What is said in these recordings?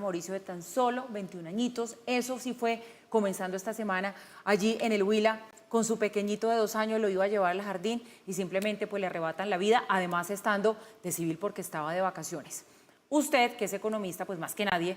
Mauricio, de tan solo 21 añitos. Eso sí fue comenzando esta semana allí en el Huila. Con su pequeñito de 2 años lo iba a llevar al jardín y simplemente pues le arrebatan la vida, además estando de civil porque estaba de vacaciones. Usted, que es economista, pues más que nadie,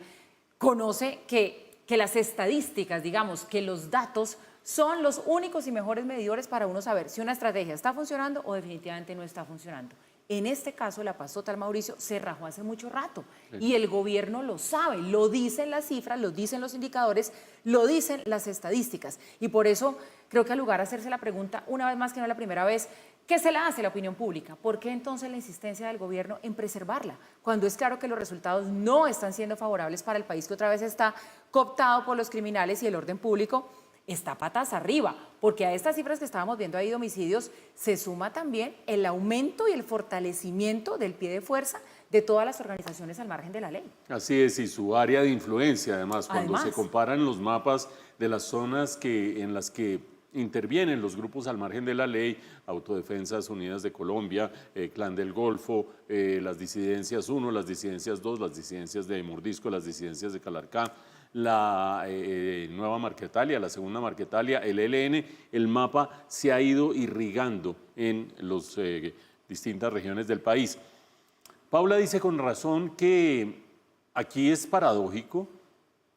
conoce que las estadísticas, digamos, que los datos son los únicos y mejores medidores para uno saber si una estrategia está funcionando o definitivamente no está funcionando. En este caso, la paz total, Mauricio, se rajó hace mucho rato y el gobierno lo sabe, lo dicen las cifras, lo dicen los indicadores, lo dicen las estadísticas. Y por eso creo que al lugar de hacerse la pregunta, una vez más que no la primera vez, ¿qué se la hace la opinión pública? ¿Por qué entonces la insistencia del gobierno en preservarla? Cuando es claro que los resultados no están siendo favorables para el país, que otra vez está cooptado por los criminales y el orden público está patas arriba, porque a estas cifras que estábamos viendo ahí de homicidios se suma también el aumento y el fortalecimiento del pie de fuerza de todas las organizaciones al margen de la ley. Así es, y su área de influencia, además, cuando se comparan los mapas de las zonas en las que intervienen los grupos al margen de la ley, Autodefensas Unidas de Colombia, Clan del Golfo, las disidencias 1, las disidencias 2, las disidencias de Mordisco, las disidencias de Calarcá, la nueva Marquetalia, la segunda Marquetalia, el ELN, el mapa se ha ido irrigando en las distintas regiones del país. Paula dice con razón que aquí es paradójico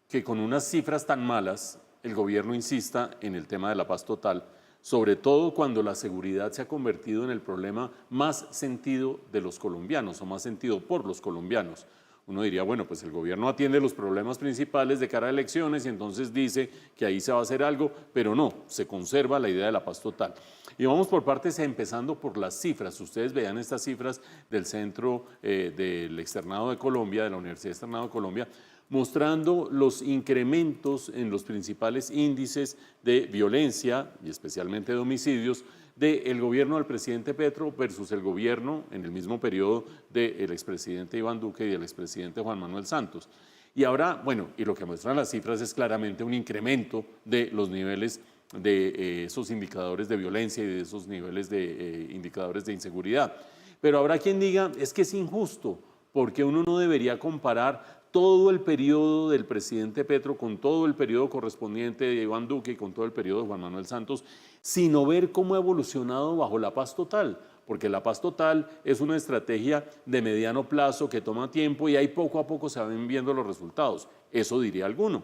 que con unas cifras tan malas el gobierno insista en el tema de la paz total, sobre todo cuando la seguridad se ha convertido en el problema más sentido de los colombianos o más sentido por los colombianos. Uno diría, bueno, pues el gobierno atiende los problemas principales de cara a elecciones y entonces dice que ahí se va a hacer algo, pero no, se conserva la idea de la paz total. Y vamos por partes, empezando por las cifras. Ustedes vean estas cifras del Centro del Externado de Colombia, de la Universidad Externado de Colombia, mostrando los incrementos en los principales índices de violencia y especialmente de homicidios del gobierno del presidente Petro versus el gobierno en el mismo periodo del expresidente Iván Duque y del expresidente Juan Manuel Santos. Y ahora, bueno, y lo que muestran las cifras es claramente un incremento de los niveles de esos indicadores de violencia y de esos niveles de indicadores de inseguridad. Pero habrá quien diga, es que es injusto, porque uno no debería comparar todo el periodo del presidente Petro con todo el periodo correspondiente de Iván Duque y con todo el periodo de Juan Manuel Santos, sino ver cómo ha evolucionado bajo la paz total, porque la paz total es una estrategia de mediano plazo que toma tiempo y ahí poco a poco se van viendo los resultados. Eso diría alguno.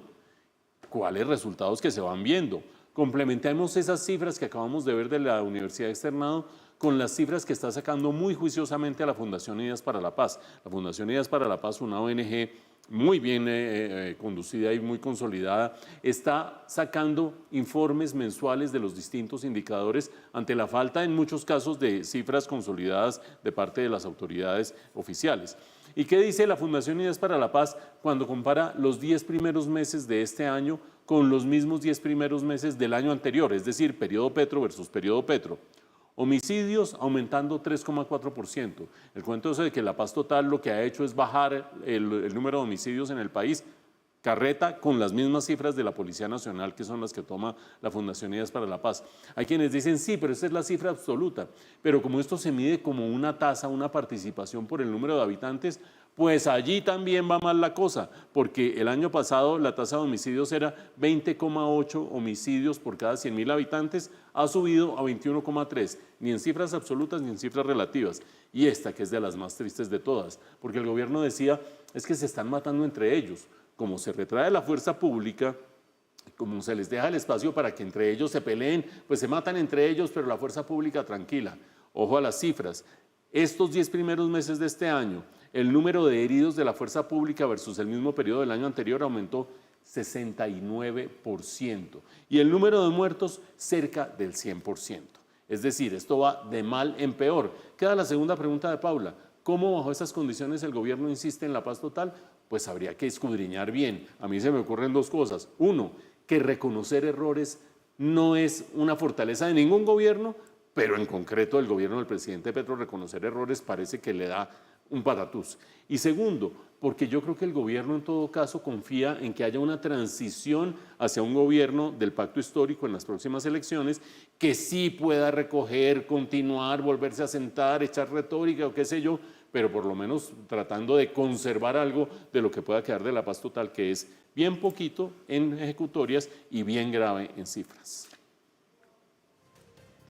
¿Cuáles resultados que se van viendo? Complementemos esas cifras que acabamos de ver de la Universidad Externado con las cifras que está sacando muy juiciosamente a la Fundación Ideas para la Paz. La Fundación Ideas para la Paz, una ONG muy bien conducida y muy consolidada, está sacando informes mensuales de los distintos indicadores ante la falta en muchos casos de cifras consolidadas de parte de las autoridades oficiales. ¿Y qué dice la Fundación Ideas para la Paz cuando compara los 10 primeros meses de este año con los mismos 10 primeros meses del año anterior, es decir, periodo Petro versus periodo Petro? Homicidios aumentando 3,4%. El cuento ese de que la paz total lo que ha hecho es bajar el número de homicidios en el país, carreta con las mismas cifras de la Policía Nacional, que son las que toma la Fundación Ideas para la Paz. Hay quienes dicen, sí, pero esta es la cifra absoluta. Pero como esto se mide como una tasa, una participación por el número de habitantes, pues allí también va mal la cosa, porque el año pasado la tasa de homicidios era 20,8 homicidios por cada 100.000 habitantes, ha subido a 21,3, ni en cifras absolutas ni en cifras relativas. Y esta que es de las más tristes de todas, porque el gobierno decía, es que se están matando entre ellos. Como se retrae la fuerza pública, como se les deja el espacio para que entre ellos se peleen, pues se matan entre ellos, pero la fuerza pública tranquila. Ojo a las cifras. Estos 10 primeros meses de este año, el número de heridos de la fuerza pública versus el mismo periodo del año anterior aumentó 69% y el número de muertos cerca del 100%. Es decir, esto va de mal en peor. Queda la segunda pregunta de Paula. ¿Cómo bajo estas condiciones el gobierno insiste en la paz total? Pues habría que escudriñar bien. A mí se me ocurren dos cosas. Uno, que reconocer errores no es una fortaleza de ningún gobierno, pero en concreto el gobierno del presidente Petro reconocer errores parece que le da un patatús. Y segundo, porque yo creo que el gobierno en todo caso confía en que haya una transición hacia un gobierno del pacto histórico en las próximas elecciones que sí pueda recoger, continuar, volverse a sentar, echar retórica o qué sé yo, pero por lo menos tratando de conservar algo de lo que pueda quedar de la paz total, que es bien poquito en ejecutorias y bien grave en cifras.